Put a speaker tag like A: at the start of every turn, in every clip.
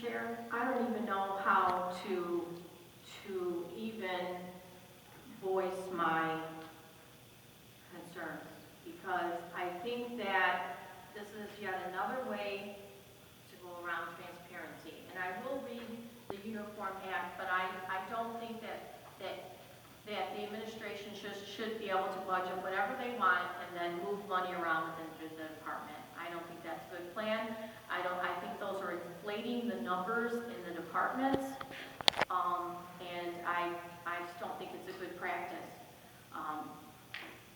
A: Chair, I don't even know how to even voice my concerns, because I think that this is yet another way to go around transparency. And I will read the Uniform Act, but I don't think that the administration should be able to budget whatever they want and then move money around within the department. I don't think that's a good plan. I think those are inflating the numbers in the departments, and I just don't think it's a good practice.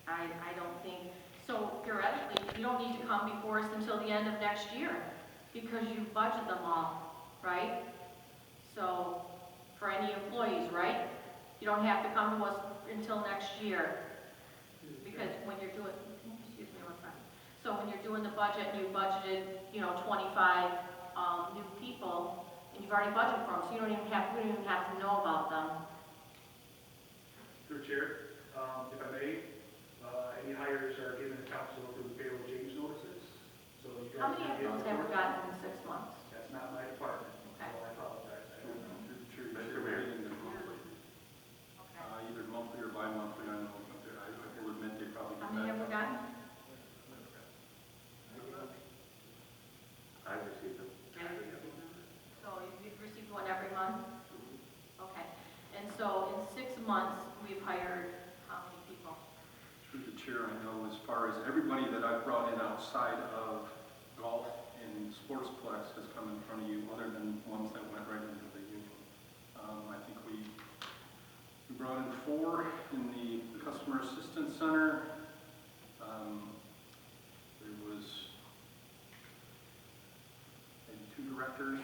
A: I don't think, so theoretically, you don't need to come before us until the end of next year, because you budget them all, right? So, for any employees, right? You don't have to come to us until next year, because when you're doing, excuse me one second. So when you're doing the budget, you budgeted, 25 new people, and you've already budgeted for them, so we don't even have to know about them.
B: Through Chair, if I may, any hires are given to council through payroll change notices. So you
A: How
B: guys
A: many of
B: can get
A: those have we
B: reports.
A: gotten in 6 months?
B: That's not my department,
A: Okay.
B: so I apologize. I don't know.
C: Mr. Mayor.
A: Okay.
C: Either monthly or bi-monthly, I don't know, I will admit they probably do
A: How many have we
C: that.
A: gotten?
C: I received them.
A: So you've received one every month? Okay. And so in 6 months, we've hired how many people?
C: Through the chair, I know as far as everybody that I've brought in outside of golf and sportsplex has come in front of you, other than ones that went right into the union. I think we brought in 4 in the customer assistance center. There was maybe 2 directors.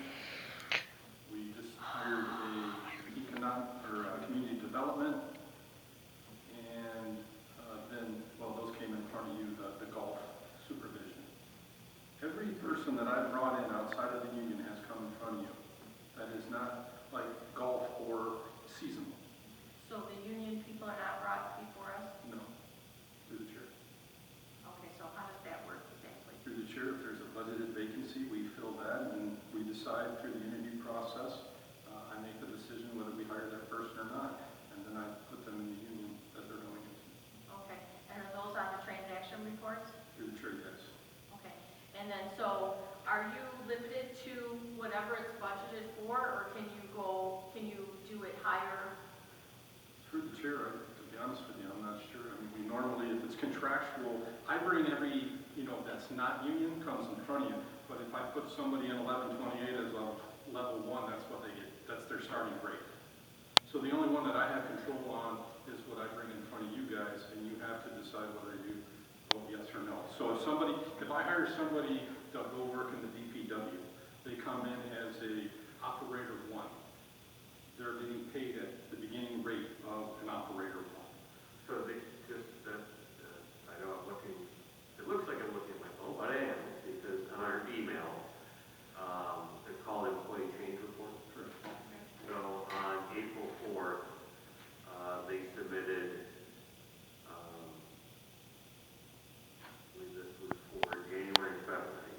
C: We just hired a community development, and then, well, those came in front of you, the golf supervision. Every person that I've brought in outside of the union has come in front of you. That is not like golf or seasonal.
A: So the union people are not brought before us?
C: No. Through the chair.
A: Okay, so how does that work exactly?
C: Through the chair, if there's a budgeted vacancy, we fill that, and we decide through the interview process. I make the decision whether we hire that person or not, and then I put them in the union that they're going into.
A: Okay, and are those on the transaction reports?
C: Through the chair, yes.
A: Okay, and then so are you limited to whatever it's budgeted for, or can you do it higher?
C: Through the chair, to be honest with you, I'm not sure. I mean, we normally, if it's contractual, I bring every, that's not union comes in front of you. But if I put somebody in 1128 as a level 1, that's what they get. That's their starting rate. So the only one that I have control on is what I bring in front of you guys, and you have to decide whether you vote yes or no. So if I hire somebody to go work in the DPW, they come in as a operator 1. They're getting paid at the beginning rate of an operator 1.
D: So they just, I know I'm looking, it looks like I'm looking at my phone, but I am, because on our email, it's called employee change report. So on April 4th, they submitted, I believe this was for January and February.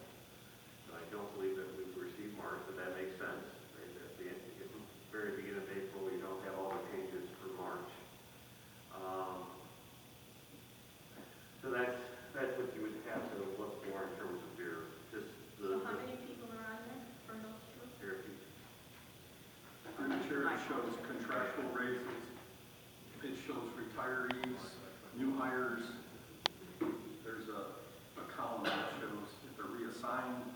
D: So I don't believe that we've received March, but that makes sense. Right? At the very beginning of April, we don't have all the changes for March. So that's what you would have to look for in terms of your, just the.
A: So how many people are on there for those two?
D: Therapy.
C: Through the chair, it shows contractual raises, it shows retirees, new hires. There's a column that shows if they're reassigned.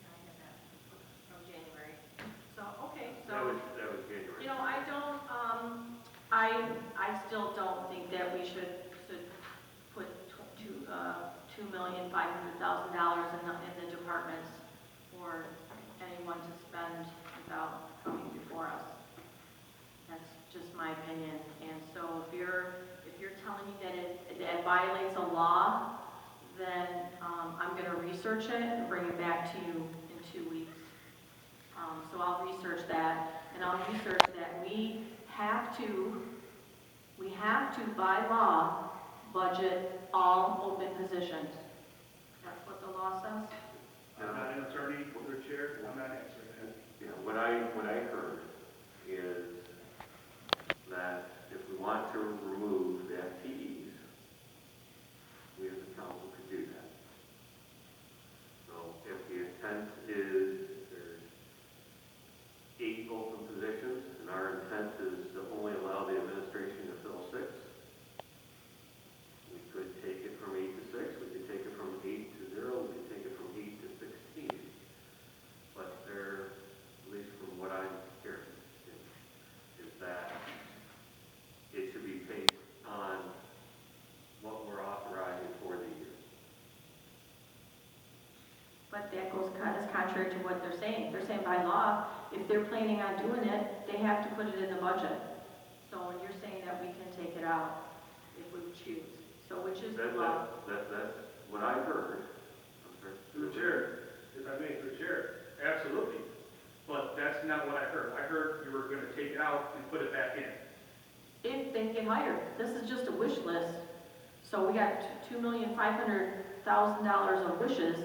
A: I have that from January. So, okay, so.
D: That was January.
A: I don't, I still don't think that we should put $2,500,000 in the departments for anyone to spend without coming before us. That's just my opinion. And so if you're telling me that it violates a law, then I'm going to research it and bring it back to you in 2 weeks. So I'll research that, and I'll research that we have to, by law, budget all open positions. That's law says?
B: I'm not an attorney, through the chair, I'm not answering that.
D: You know, what I heard is that if we want to remove the FTEs, we as a council could do that. So if the intent is there's 8 open positions, and our intent is to only allow the administration to fill 6, we could take it from 8 to 6, we could take it from 8 to 0, we could take it from 8 to 16. But there, at least from what I'm hearing, is that it should be based on what we're authorizing for the year.
A: But that goes kind of contrary to what they're saying. They're saying by law, if they're planning on doing it, they have to put it in the budget. So you're saying that we can take it out if we choose. So which is the law?
D: That's what I heard. I'm sorry.
B: Through the chair, if I may, through the chair, absolutely. But that's not what I heard. I heard you were gonna take it out and put it back in.
A: If they get hired. This is just a wish list. So we got $2,500,000 of wishes.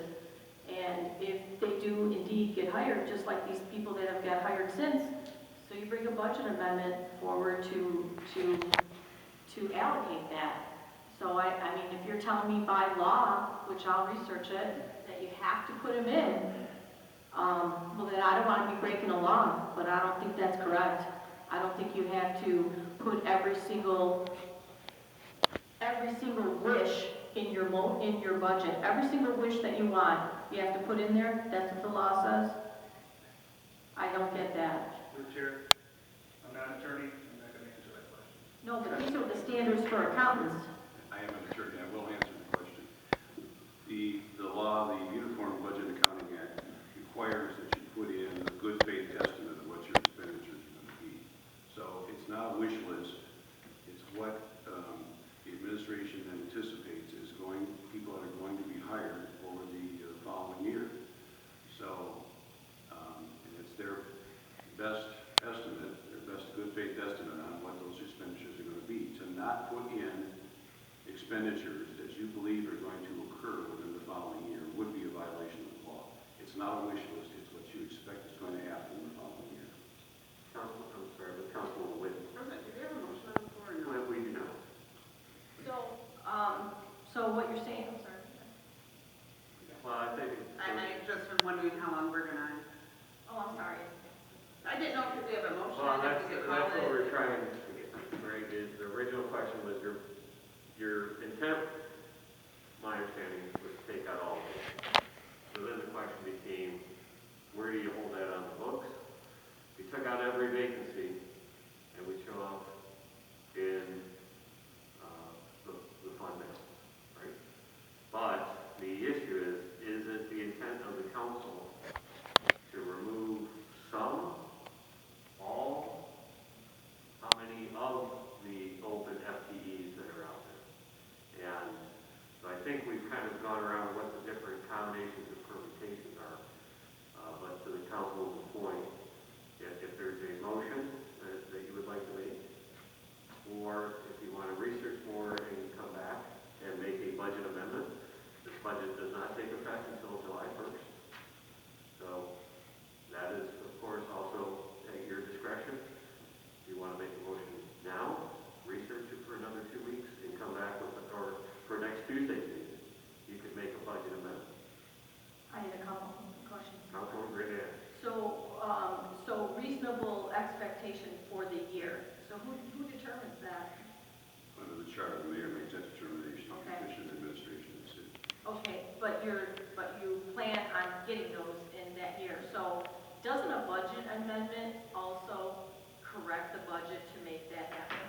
A: And if they do indeed get hired, just like these people that have got hired since, so you bring a budget amendment forward to allocate that. So I mean, if you're telling me by law, which I'll research it, that you have to put them in, well then I don't want to be breaking a law, but I don't think that's correct. I don't think you have to put every single wish in your budget. Every single wish that you want, you have to put in there. That's what the law says. I don't get that.
B: Through the chair, I'm not an attorney, I'm not gonna answer that question.
A: No, but these are the standards for accountants.
E: I am an attorney, I will answer the question. The law, the Uniform Budget Accounting Act requires that you put in a good faith estimate of what your expenditures are going to be. So it's not a wish list, it's what the administration anticipates is people that are going to be hired over the following year. So, and it's their best estimate, their best good faith estimate on what those expenditures are going to be. To not put in expenditures that you believe are going to occur within the following year would be a violation of the law. It's not a wish list, it's what you expect is going to happen in the following year.
D: I'm sorry, but Councilwoman Whitten.
F: President, do we have a motion on the floor or no?
D: We do not.
A: So what you're saying, I'm sorry.
D: Well, I think.
F: I just was wondering how long we're gonna,
A: Oh, I'm sorry.
F: I didn't know if we have a motion.
D: Well,
F: if
D: that's
F: we could call
D: what
F: it.
D: we're trying to get, right, is the original question was your intent, my understanding, was to take out all of it. So then the question became, where do you hold that on the books? We took out every vacancy, and we show up in the fund balance, right? But the issue is it the intent of the council to remove some, all, how many of the open FTEs that are out there? And so I think we've kind of gone around what the different combinations of permutations are. But to the council's point, if there's a motion that you would like to make, or if you want to research more and come back and make a budget amendment, this budget does not take effect until July 1st. So that is, of course, also at your discretion. If you want to make a motion now, research it for another 2 weeks, and come back with, or for next Tuesday's meeting, you could make a budget amendment.
A: I had a couple questions.
D: Councilwoman Grady.
A: So reasonable expectation for the year. So who determines that?
E: Under the charter, the mayor makes that determination,
A: Okay.
E: commission administration of the city.
A: Okay, but you plan on getting those in that year. So doesn't a budget amendment also correct the budget to make that happen?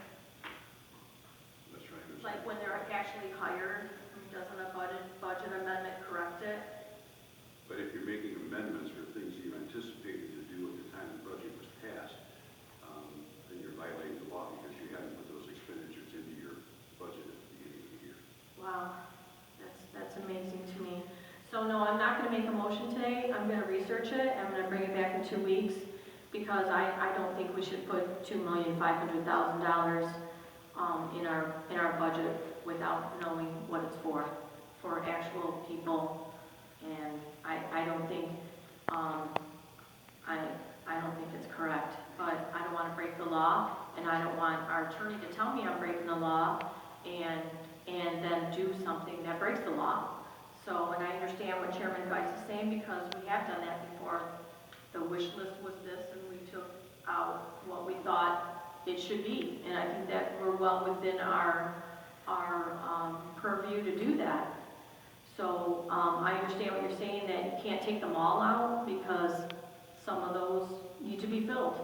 E: That's right.
A: Like when they're actually hired, doesn't a budget amendment correct it?
E: But if you're making amendments for things you anticipated to do at the time the budget was passed, then you're violating the law because you haven't put those expenditures into your budget at the beginning of the year.
A: Wow, that's amazing to me. So no, I'm not going to make a motion today. I'm going to research it. I'm going to bring it back in 2 weeks because I don't think we should put $2,500,000 in our budget without knowing what it's for actual people And I don't think, I don't think it's correct, but I don't want to break the law, and I don't want our attorney to tell me I'm breaking the law and then do something that breaks the law. So, and I understand what Chairman Geis is saying, because we have done that before. The wish list was this, and we took out what we thought it should be. And I think that we're well within our purview to do that. So, I understand what you're saying, that you can't take them all out, because some of those need to be filled.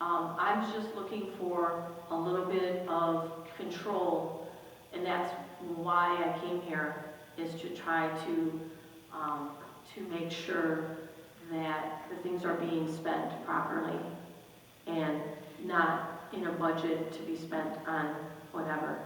A: I'm just looking for a little bit of control, and that's why I came here, is to try to make sure that the things are being spent properly and not in a budget to be spent on whatever.